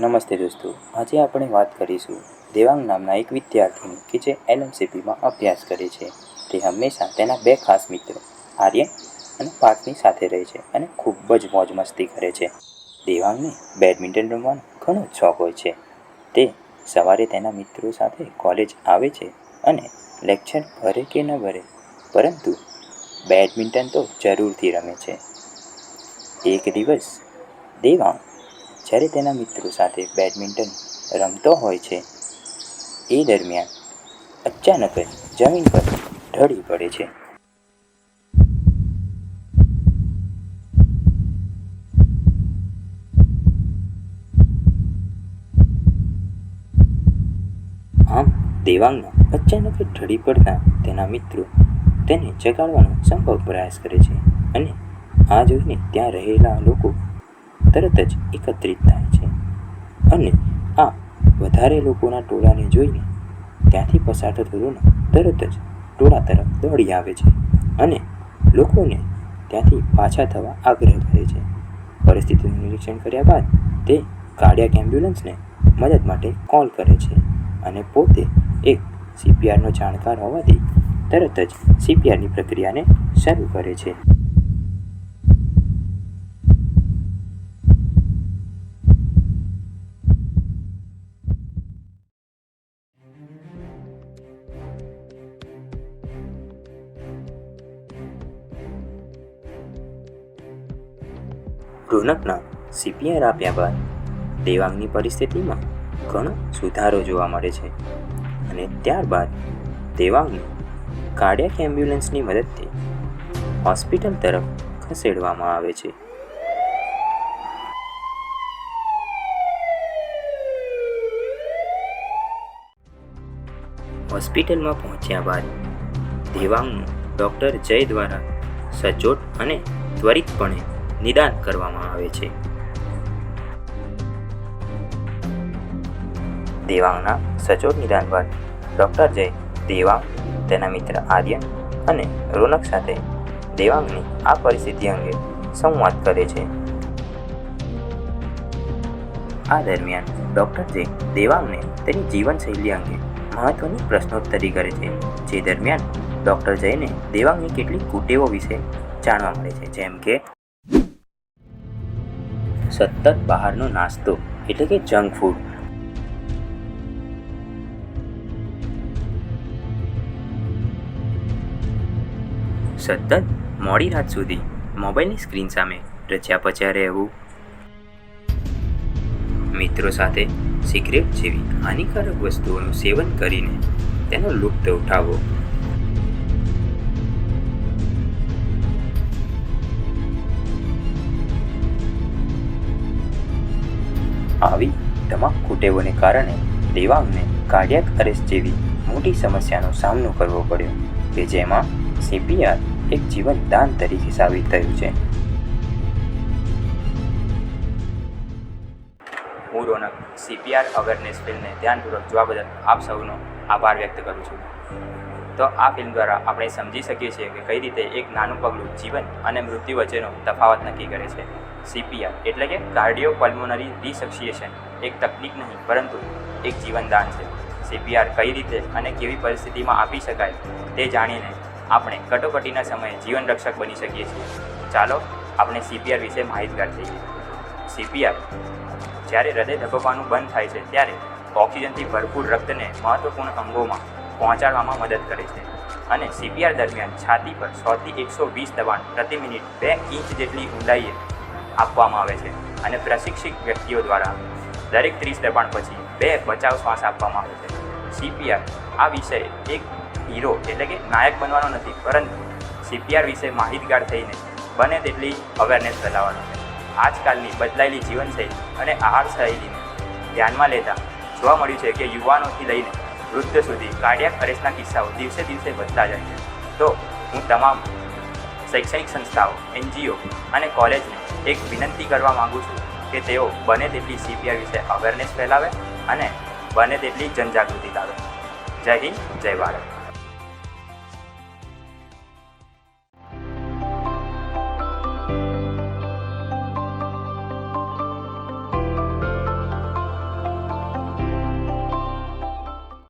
નમસ્તે દોસ્તો, આજે આપણે વાત કરીશું દેવાંગ નામના એક વિદ્યાર્થીની કે જે LMCPમાં અભ્યાસ કરે છે. તે હંમેશા તેના બે ખાસ મિત્રો આર્યન અને પાર્થની સાથે રહે છે અને ખૂબ જ મોજ મસ્તી કરે છે. દેવાંગને બેડમિન્ટન રમવાનો ઘણો શોખ હોય છે. તે સવારે તેના મિત્રો સાથે કોલેજ આવે છે અને લેક્ચર ભરે કે ન ભરે, પરંતુ બેડમિન્ટન તો જરૂરથી રમે છે. એક દિવસ દેવાંગ જ્યારે તેના મિત્રો સાથે બેડમિન્ટન રમતો હોય છે, એ દરમિયાન અચાનક જ જમીન પર ઢળી પડે છે. આમ દેવાંગના અચાનક જ ઢળી પડતા તેના મિત્રો તેને જગાડવાનો સંભવ પ્રયાસ કરે છે અને આ જોઈને ત્યાં રહેલા લોકો તરત જ એકત્રિત થાય છે અને આ વધારે લોકોના ટોળાને જોઈને ત્યાંથી પસાર થતો રોનક તરત જ ટોળા તરફ દોડી આવે છે અને લોકોને ત્યાંથી પાછા થવા આગ્રહ કરે છે. પરિસ્થિતિનું નિરીક્ષણ કર્યા બાદ તે કાર્ડિયાક એમ્બ્યુલન્સને મદદ માટે કોલ કરે છે અને પોતે એક CPRનો જાણકાર હોવાથી તરત જ CPRની પ્રક્રિયાને શરૂ કરે છે. રોનકના CPR આપ્યા બાદ દેવાંગની પરિસ્થિતિમાં ઘણો સુધારો જોવા મળે છે અને ત્યારબાદ દેવાંગને કાર્ડિયાક એમ્બ્યુલન્સની મદદથી હોસ્પિટલ તરફ ખસેડવામાં આવે છે. હોસ્પિટલમાં પહોંચ્યા બાદ દેવાંગનું ડૉક્ટર જય દ્વારા સચોટ અને ત્વરિતપણે નિદાન કરવામાં આવે છે. દેવાંગના સચોટ નિદાન બાદ ડૉક્ટર જય દેવાંગ, તેના મિત્ર આર્યન અને રોનક સાથે દેવાંગની આ પરિસ્થિતિ અંગે સંવાદ કરે છે. આ દરમિયાન ડૉક્ટર જય દેવાંગને તેની જીવનશૈલી અંગે મહત્ત્વની પ્રશ્નોત્તરી કરે છે, જે દરમિયાન ડૉક્ટર જયને દેવાંગની કેટલીક કુટેવો વિશે જાણવા મળે છે, જેમ કે સતત બહારનો નાસ્તો એટલે કે જંક ફૂડ, સતત મોડી રાત સુધી મોબાઈલની સ્ક્રીન સામે રચ્યા પચ્યા રહેવું, મિત્રો સાથે સિગરેટ જેવી હાનિકારક વસ્તુઓનું સેવન કરીને તેનો લુપ્ત ઉઠાવવો, આવી તમામ કુટેવોને કારણે દેવાંગને કાર્ડિયાક અરેસ્ટ જેવી મોટી સમસ્યાનો સામનો કરવો પડ્યો, કે જેમાં CPR એક જીવનદાન તરીકે સાબિત થયું છે. હું રોનક CPR અવેરનેસ ફિલ્મને ધ્યાનપૂર્વક જોવા બદલ આપ સૌનો આભાર વ્યક્ત કરું છું. તો આ ફિલ્મ દ્વારા આપણે સમજી શકીએ છીએ કે કઈ રીતે એક નાનું પગલું જીવન અને મૃત્યુ વચ્ચેનો તફાવત નક્કી કરે છે. CPR એટલે કે કાર્ડિયોપલ્મોનરી રિસક્સિએશન એક તકનિક નહીં, પરંતુ એક જીવનદાન છે. CPR કઈ રીતે અને કેવી પરિસ્થિતિમાં આપી શકાય તે જાણીને આપણે કટોકટીના સમયે જીવન રક્ષક બની શકીએ છીએ. ચાલો આપણે CPR વિશે માહિતગાર થઈએ. CPR જ્યારે હૃદય ધબકવાનું બંધ થાય છે ત્યારે ઓક્સિજનથી ભરપૂર રક્તને મહત્વપૂર્ણ અંગોમાં પહોંચાડવામાં મદદ કરે છે અને CPR દરમિયાન છાતી પર 100 થી 120 દબાણ પ્રતિ મિનિટ 2 ઇંચ જેટલી ઊંડાઈએ આપવામાં આવે છે અને પ્રશિક્ષિત વ્યક્તિઓ દ્વારા દરેક 30 દબાણ પછી 2 બચાવ શ્વાસ આપવામાં આવે છે. CPR આ વિષય એક હીરો એટલે કે નાયક બનવાનો નથી, પરંતુ CPR વિશે માહિતગાર થઈને બને તેટલી અવેરનેસ ફેલાવવાનો છે. આજકાલની બદલાયેલી જીવનશૈલી અને આહારશૈલીને ધ્યાનમાં લેતા જોવા મળ્યું છે કે યુવાનોથી લઈને વૃદ્ધ સુધી કાર્ડિયાક અરેસ્ટના કિસ્સાઓ દિવસે દિવસે વધતા જાય છે. તો હું તમામ શૈક્ષણિક સંસ્થાઓ, NGO અને કોલેજને એક વિનંતી કરવા માગું છું કે તેઓ બને તેટલી CPR વિશે અવેરનેસ ફેલાવે અને બને તેટલી જનજાગૃતિ લાવે. જય હિન્દ, જય ભારત.